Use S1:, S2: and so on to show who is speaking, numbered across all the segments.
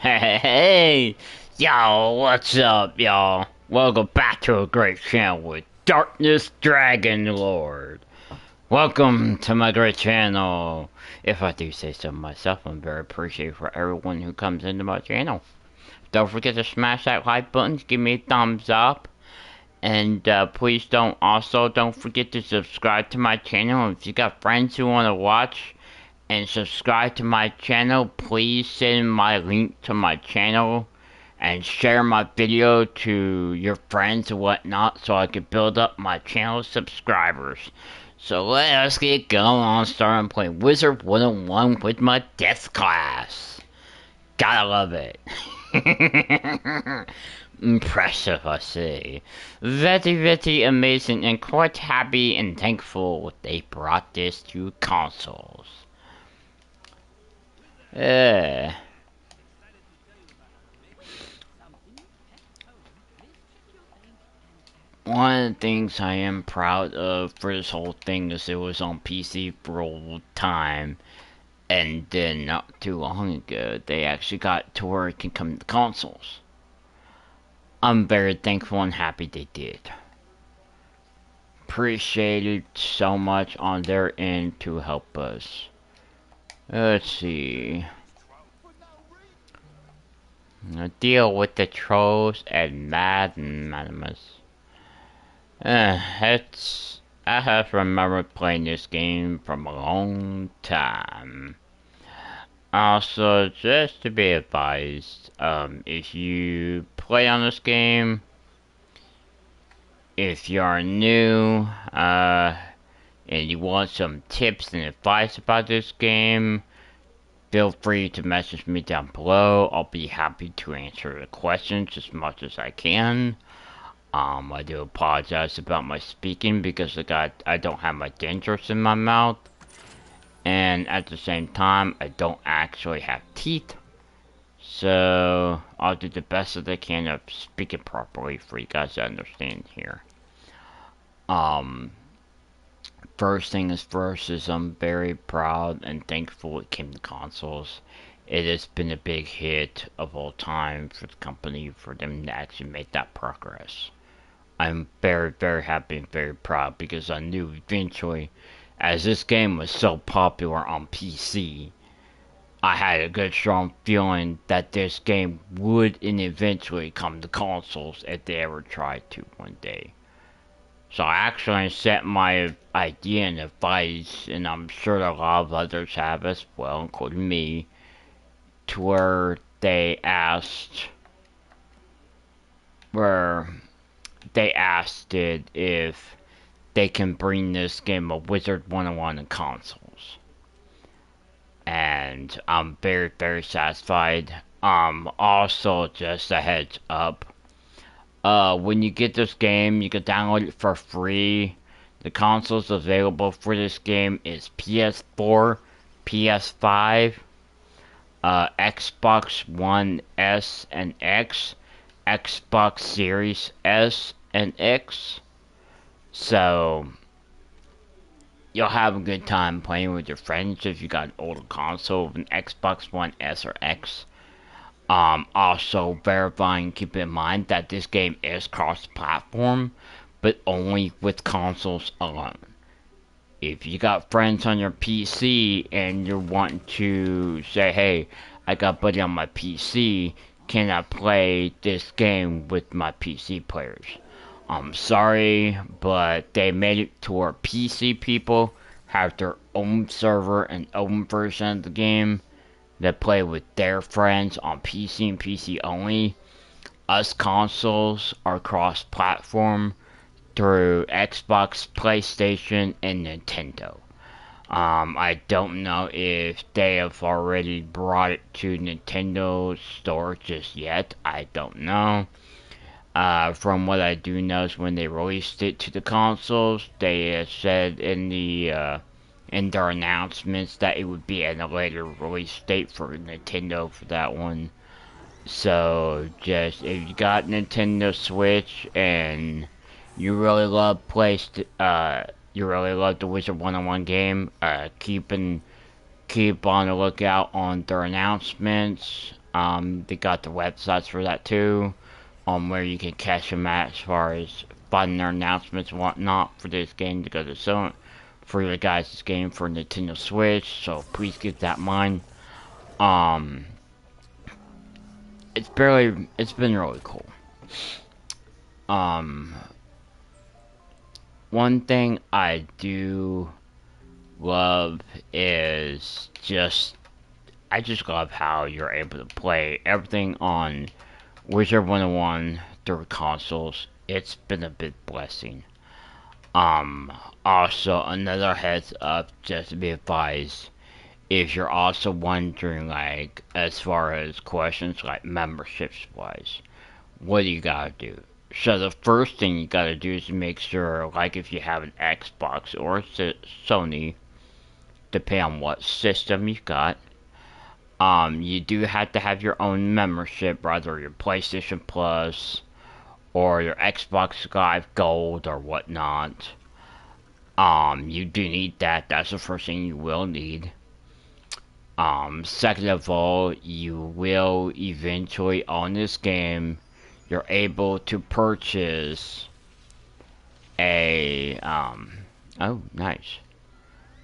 S1: Hey, yo, what's up, y'all? Welcome back to a great channel with Darkness Dragon Lord. Welcome to my great channel. If I do say so myself, I'm very appreciative for everyone who comes into my channel. Don't forget to smash that like button, give me a thumbs up, and please don't forget to subscribe to my channel. If you got friends who want to watch and subscribe to my channel, please send my link to my channel and share my video to your friends and whatnot so I can build up my channel subscribers. So let us get going on starting playing Wizard 101 with my death class. Gotta love it. Impressive, I say. Very amazing and quite happy and thankful they brought this to consoles. Uh, One of the things I am proud of for this whole thing is it was on PC for a long time, and then not too long ago, they actually got to where it can come to consoles. I'm very thankful and happy they did. Appreciate it so much on their end to help us. Let's see. Deal with the trolls and madness. I have remembered playing this game from a long time. Also, just to be advised, if you play on this game, if you are new, and you want some tips and advice about this game, feel free to message me down below. I'll be happy to answer the questions as much as I can. I do apologize about my speaking because I don't have my dentures in my mouth, and at the same time, I don't actually have teeth, so I'll do the best that I can of speaking properly for you guys to understand here. First thing is first is I'm very proud and thankful it came to consoles. It has been a big hit of all time for the company, for them to actually make that progress. I'm very happy and very proud because I knew eventually, as this game was so popular on PC, I had a good strong feeling that this game would eventually come to consoles if they ever tried to one day. So I actually set my idea and advice, and I'm sure a lot of others have as well, including me, to where they asked it if they can bring this game of Wizard 101 to consoles. And I'm very satisfied. Also, just a heads up, when you get this game, you can download it for free. The consoles available for this game is PS4, PS5, Xbox One S and X, Xbox Series S and X. So you'll have a good time playing with your friends if you got an older console with an Xbox One S or X. Also verifying, keep in mind that this game is cross-platform, but only with consoles alone. If you got friends on your PC and you're wanting to say, hey, I got a buddy on my PC, can I play this game with my PC players? I'm sorry, but they made it to where PC people have their own server and own version of the game that play with their friends on PC and PC only. Us consoles are cross-platform through Xbox, PlayStation, and Nintendo. I don't know if they have already brought it to Nintendo store just yet. I don't know. From what I do know is when they released it to the consoles, they said in their announcements that it would be at a later release date for Nintendo for that one. So just if you got Nintendo Switch and you really love you really love the Wizard 101 game, keep on the lookout on their announcements. They got the websites for that too, where you can catch them at as far as finding their announcements and whatnot for this game to go to Sony for your guys' game for Nintendo Switch. So please keep that in mind. Um, it's been really cool. Um, one thing I do love is I just love how you're able to play everything on Wizard 101 through consoles. It's been a big blessing. Also, another heads up, just to be advised, if you're also wondering, like, as far as questions like memberships wise, what do you gotta do? So the first thing you gotta do is make sure, like, if you have an Xbox or Sony, depending on what system you've got, you do have to have your own membership, whether your PlayStation Plus or your Xbox Live Gold or whatnot. You do need that. That's the first thing you will need. Second of all, you will eventually on this game, you're able to purchase a, oh, nice.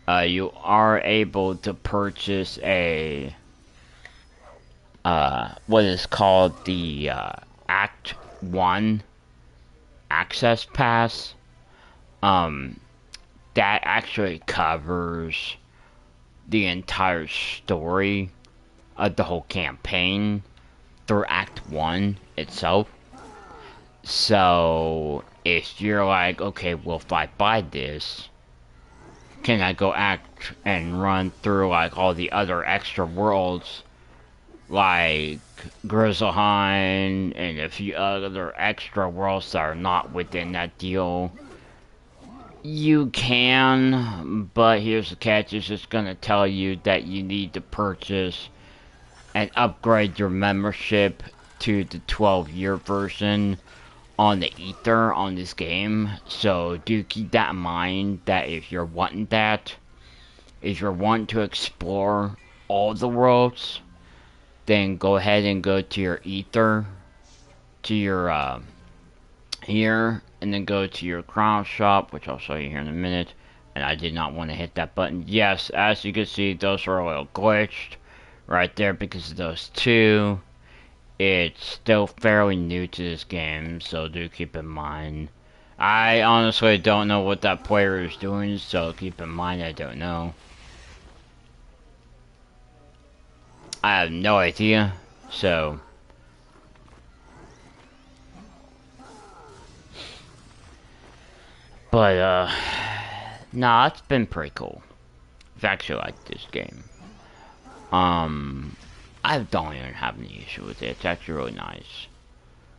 S1: You are able to purchase a, what is called the, Act 1 Access Pass. That actually covers the entire story of the whole campaign through Act 1 itself. So, if you're like, okay, well, if I buy this, can I go act and run through, like, all the other extra worlds, like Grizzlehind and a few other extra worlds that are not within that deal? You can, but here's the catch, it's just gonna tell you that you need to purchase and upgrade your membership to the 12-year version on the Ether on this game. So do keep that in mind, that if you're wanting that, if you're wanting to explore all the worlds, then go ahead and go to your Ether, to your, here, and then go to your crown shop, which I'll show you here in a minute. And I did not want to hit that button. Yes, as you can see, those are a little glitched right there because of those two. It's still fairly new to this game, so do keep in mind. I honestly don't know what that player is doing, so keep in mind I don't know. I have no idea, so... But, nah, it's been pretty cool. I've actually liked this game. I don't even have any issue with it. It's actually really nice.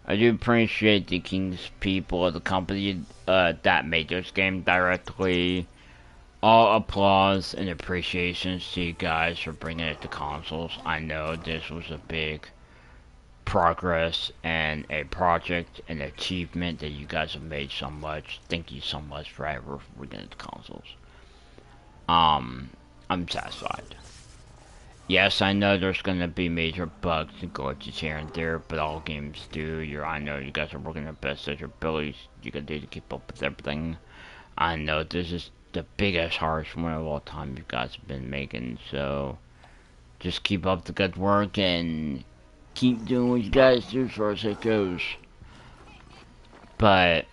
S1: I do appreciate the King's people of the company that made this game directly. All applause and appreciation to you guys for bringing it to consoles. I know this was a big progress and a project and achievement that you guys have made so much. Thank you so much for ever bringing it to consoles. I'm satisfied. Yes, I know there's gonna be major bugs and glitches here and there, but all games do. I know you guys are working their best at your abilities you can do to keep up with everything. I know this is the biggest, hardest one of all time you guys have been making, so just keep up the good work and keep doing what you guys do as far as it goes. But,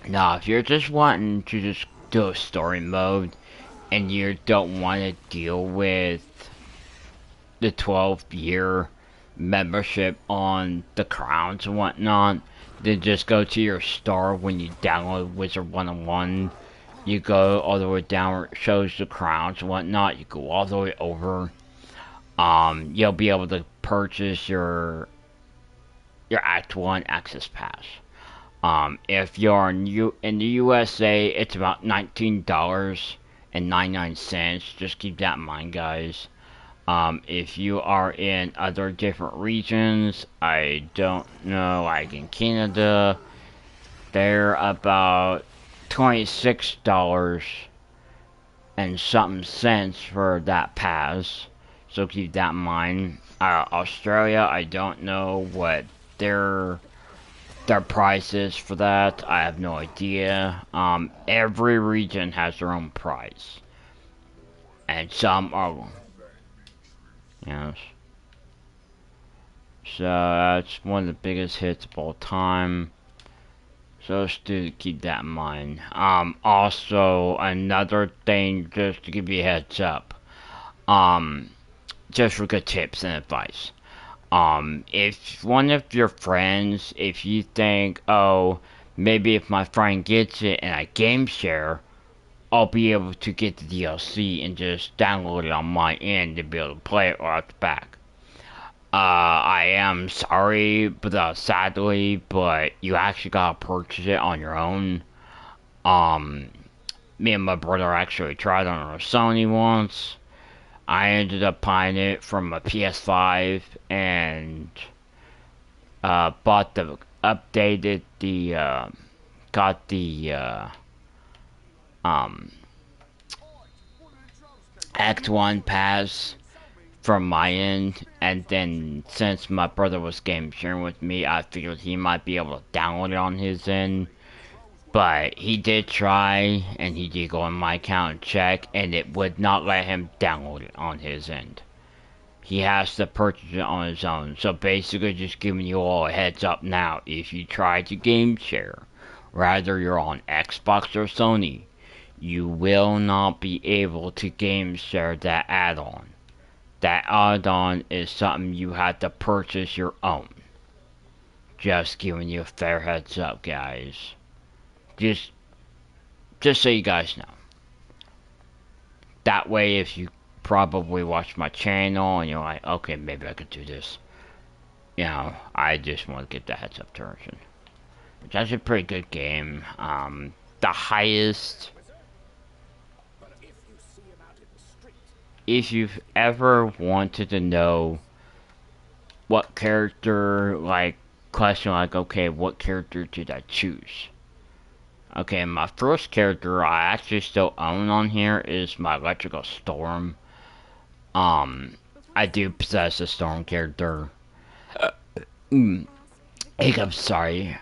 S1: nah, if you're just wanting to just do a story mode and you don't want to deal with the 12-year membership on the crowns and whatnot, then just go to your store when you download Wizard 101. You go all the way down where it shows the crowns and whatnot. You go all the way over. You'll be able to purchase your Act 1 Access Pass. If you're in the USA, it's about $19.99. Just keep that in mind, guys. If you are in other different regions, I don't know, like in Canada, they're about $26 and something cents for that pass. So keep that in mind. Australia, I don't know what their their price is for that. I have no idea. Every region has their own price, and some are yes. So that's one of the biggest hits of all time. So just to keep that in mind. Also another thing, just to give you a heads up. Um, just for good tips and advice. If one of your friends, if you think, oh, maybe if my friend gets it and I game share, I'll be able to get the DLC and just download it on my end to be able to play it right off the back. I am sorry, but sadly, but you actually gotta purchase it on your own. Um, Me and my brother actually tried on a Sony once. I ended up buying it from a PS5 and bought the updated the got the um Act One pass from my end, and then since my brother was game sharing with me, I figured he might be able to download it on his end. But he did try, and he did go on my account and check, and it would not let him download it on his end. He has to purchase it on his own. So basically, just giving you all a heads up now. If you try to game share, whether you're on Xbox or Sony, you will not be able to game share that add-on. That add-on is something you have to purchase your own. Just giving you a fair heads up, guys. Just, just so you guys know. That way, if you probably watch my channel and you're like, okay, maybe I could do this. You know, I just want to get the heads up version. Which is a pretty good game. The highest, if you've ever wanted to know what character, like, question like, okay, what character did I choose? Okay, my first character I actually still own on here is my Electrical Storm. I do possess a Storm character. I'm sorry.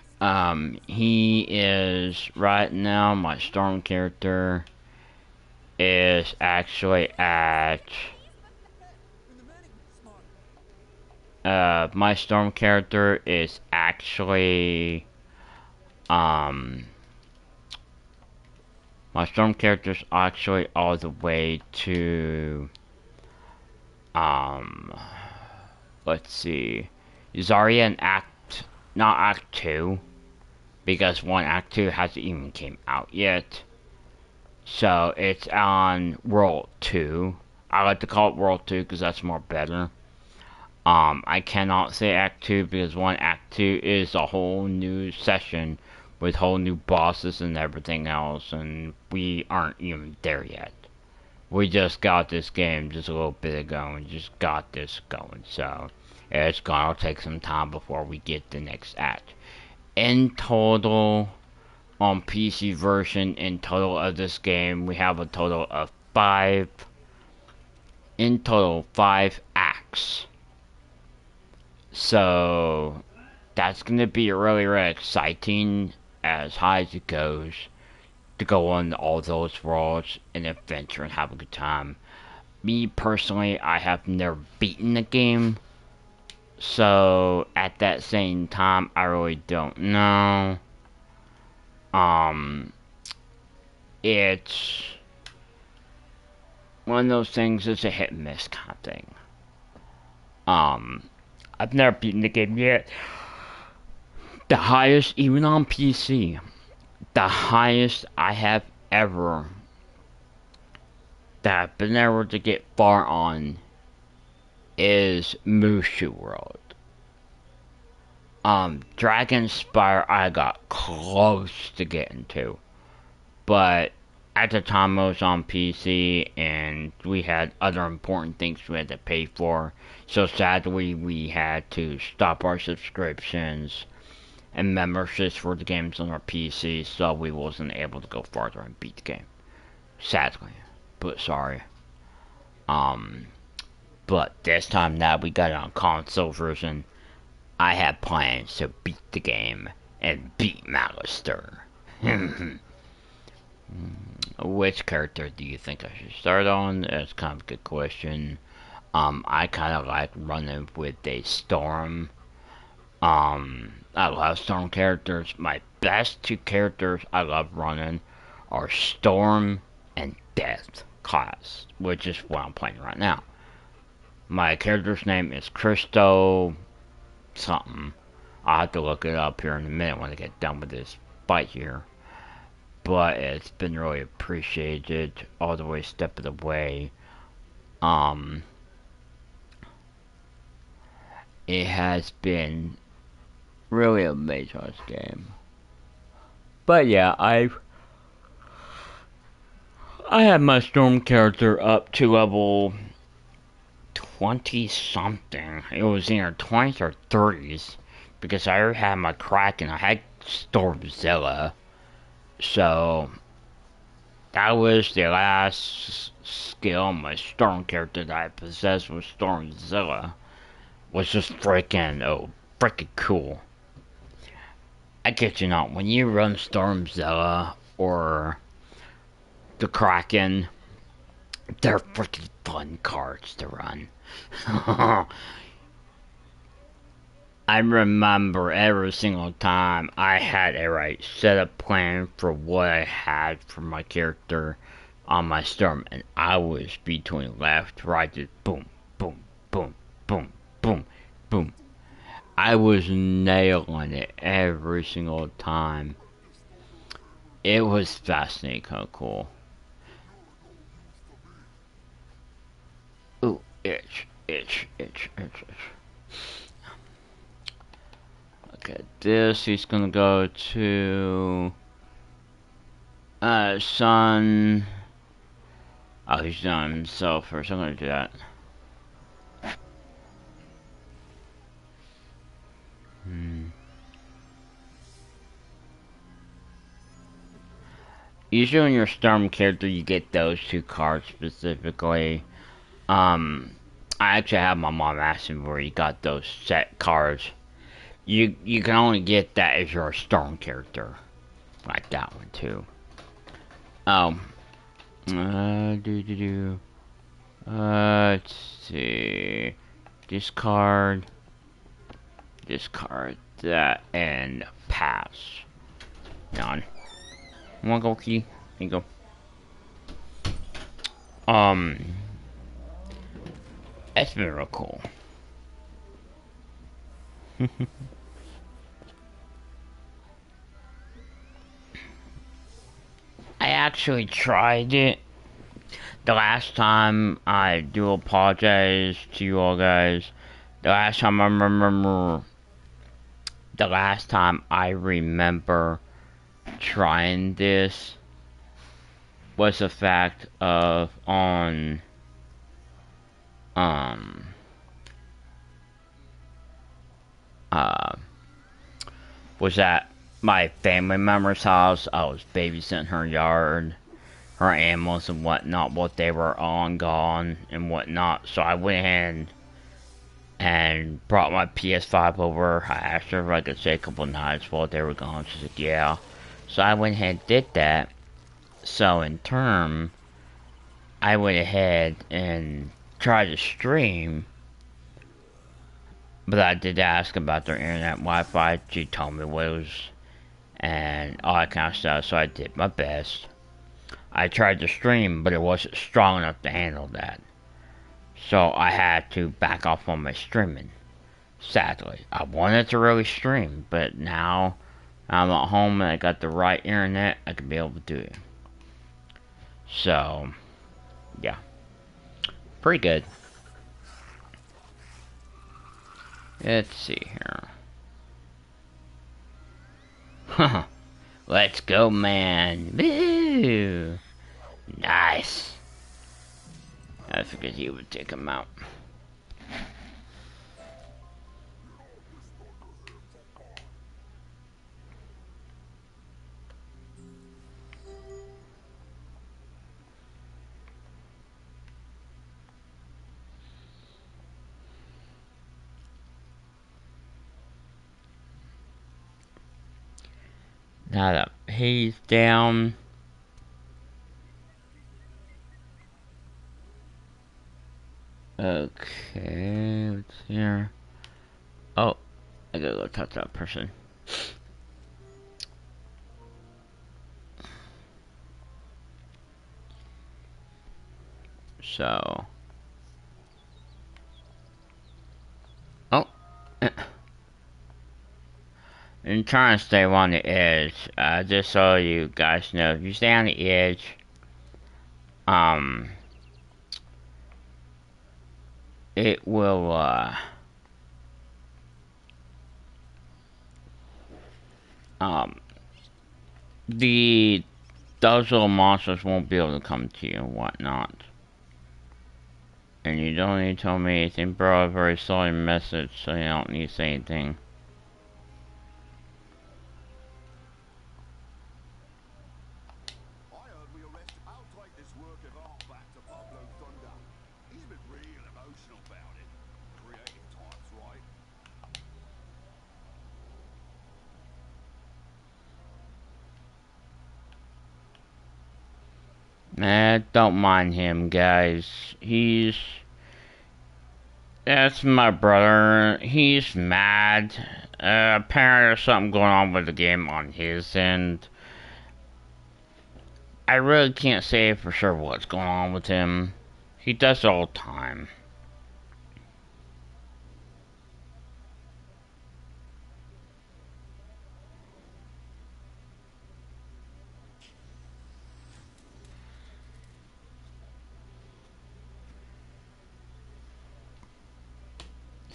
S1: He is right now my Storm character is actually at my Storm character is actually my Storm character is actually all the way to let's see, Zarya in not Act 2, because Act 2 hasn't even came out yet. So it's on World 2. I like to call it World 2 because that's more better. I cannot say Act 2 because Act 2 is a whole new session with whole new bosses and everything else, and we aren't even there yet. We just got this game just a little bit ago and just got this going, so it's gonna take some time before we get the next act. In total, on PC version, in total of this game, we have a total of 5 acts. So that's gonna be really, really exciting as high as it goes to go on all those worlds and adventure and have a good time. Me personally, I have never beaten the game, so at that same time, I really don't know. It's one of those things. It's a hit and miss kind of thing. I've never beaten the game yet. The highest, even on PC, the highest I have ever that I've been able to get far on is Mushu World. Dragonspire I got close to getting to, but at the time I was on PC and we had other important things we had to pay for, so sadly we had to stop our subscriptions and memberships for the games on our PC, so we wasn't able to go farther and beat the game. Sadly, but sorry. But this time that we got it on console version, I had plans to beat the game and beat Malister. Which character do you think I should start on? That's kind of a good question. I kind of like running with a Storm. I love Storm characters. My best two characters I love running are Storm and Death class, which is what I'm playing right now. My character's name is Christo something. I'll have to look it up here in a minute when I get done with this fight here. But it's been really appreciated all the way step of the way. It has been really amazing this game. But yeah, I had my Storm character up to level 20 something. It was either 20s or 30s because I already had my Kraken. I had Stormzilla. So that was the last skill my Storm character that I possessed was Stormzilla. Was just freaking cool. I kid you not, when you run Stormzilla or the Kraken, they're freaking fun cards to run. I remember every single time I had a right setup plan for what I had for my character on my Storm, and I was between left, right, just boom, boom, boom, boom, boom, boom. I was nailing it every single time. It was fascinating, kind of cool. Ooh, itch, itch, itch, itch, itch. Okay, this he's gonna go to Sun. Oh, he's done himself first. I'm gonna do that. Usually when you're a Storm character, you get those two cards specifically. I actually have my mom asking where you got those set cards. You can only get that if you're a Storm character. Like that one too. Oh. Let's see. Discard. Discard that and pass. Done. One gold key. There you go. That's been real cool. I actually tried it the last time. I do apologize to you all guys. The last time I remember trying this was the fact of on was at my family member's house. I was babysitting her yard, her animals and whatnot, what they were on gone and whatnot. So I went ahead and brought my PS5 over. I asked her if I could stay a couple nights while they were gone. She said, yeah. So I went ahead and did that. So in turn, I went ahead and tried to stream. But I did ask about their internet Wi-Fi. She told me what it was and all that kind of stuff. So I did my best. I tried to stream, but it wasn't strong enough to handle that. So I had to back off on my streaming. Sadly, I wanted to really stream, but now I'm at home and I got the right internet, I can be able to do it. So, yeah, pretty good. Let's see here. Let's go, man. Woo! Nice. I figured he would take him out. Now that he's down. Okay, what's here? Oh, I gotta go talk to that person. So. Oh. I'm trying to stay on the edge. Just so you guys know, if you stay on the edge, um, it will, um, those little monsters won't be able to come to you and whatnot. And you don't need to tell me anything, bro. I've already saw your message, so you don't need to say anything. Don't mind him, guys. That's my brother. He's mad. Apparently there's something going on with the game on his end. I really can't say for sure what's going on with him. He does it all the time.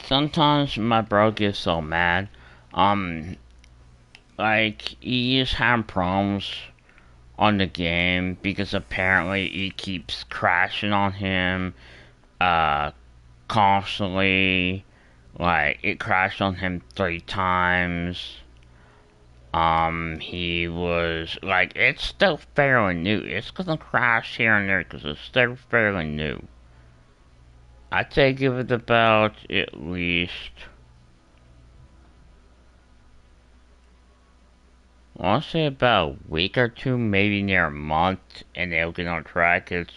S1: Sometimes my bro gets so mad. Like, he is having problems on the game because apparently it keeps crashing on him, constantly. Like, it crashed on him 3 times. He was, like, it's still fairly new. It's gonna crash here and there because it's still fairly new. I'd say give it about at least, I want to say about a week or two, maybe near a month, and they'll get on track. It's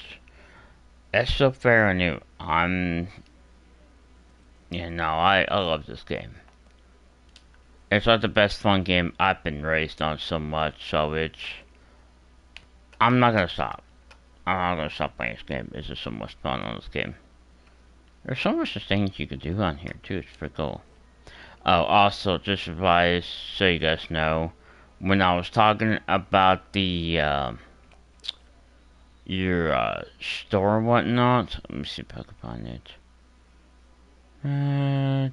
S1: still fairly new. I love this game. It's not the best fun game I've been raised on so much, so I'm not gonna stop. I'm not gonna stop playing this game. It's just so much fun on this game. There's so much things you can do on here too. It's pretty cool. Oh, also, just advice so you guys know, when I was talking about your store and whatnot, let me see if I can find it.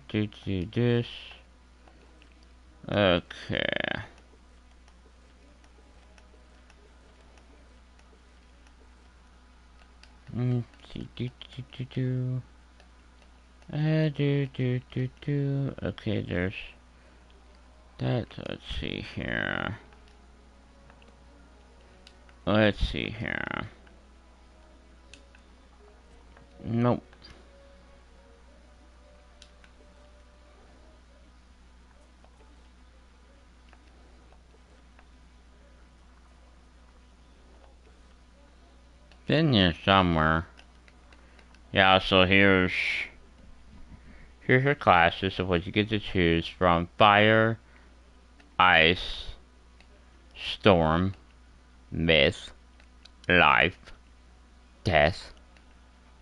S1: Do this. Okay. Do. Okay, there's that. Let's see here. Let's see here. Nope. Been here somewhere. Yeah, so here's your classes of what you get to choose from: fire, ice, storm, myth, life, death,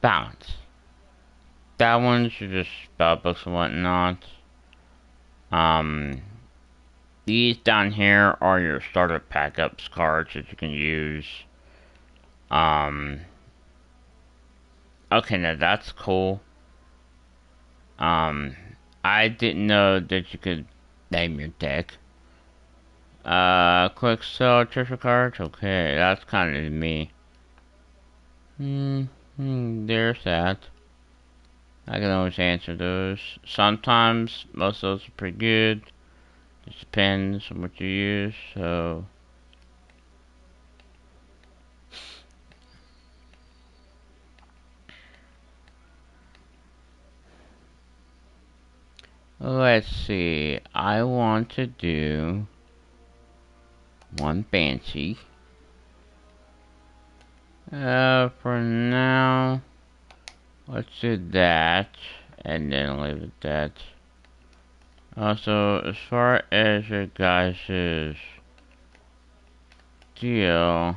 S1: balance. That one's just spell books and whatnot. These down here are your starter packups cards that you can use. Okay, now that's cool. I didn't know that you could name your deck. Quick sell treasure cards. Okay, that's kind of me. There's that. I can always answer those. Sometimes, most of those are pretty good. It depends on what you use, so. Let's see. I want to do one Banshee. For now, let's do that, and then leave it at that. Also, as far as your guys' deal,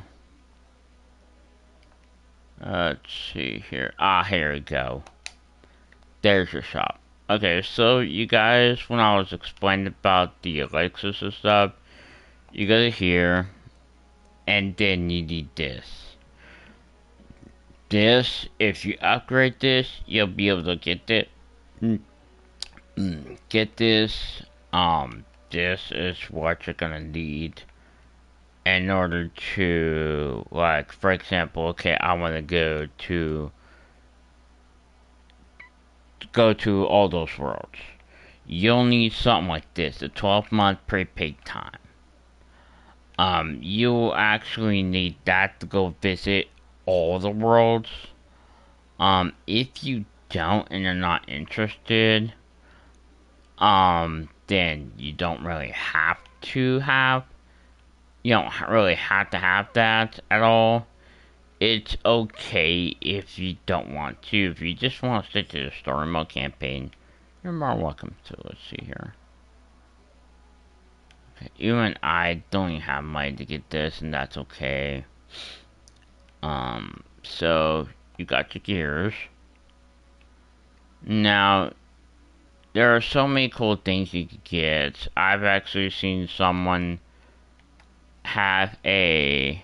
S1: let's see here. Here we go. There's your shop. Okay, so you guys, when I was explaining about the elixirs and stuff, you go to here, and then you need this. This, if you upgrade this, you'll be able to get it. Get this. This is what you're gonna need in order to, like, for example, okay, I want to go to all those worlds. You'll need something like this, a 12-month prepaid time. You'll actually need that to go visit all the worlds. If you don't and you're not interested, then you don't really have to have, you don't really have to have that at all. It's okay if you don't want to. If you just want to stick to the story mode campaign, you're more welcome to. Let's see here. Okay, you and I don't even have money to get this, and that's okay. So you got your gears. Now, there are so many cool things you could get. I've actually seen someone have a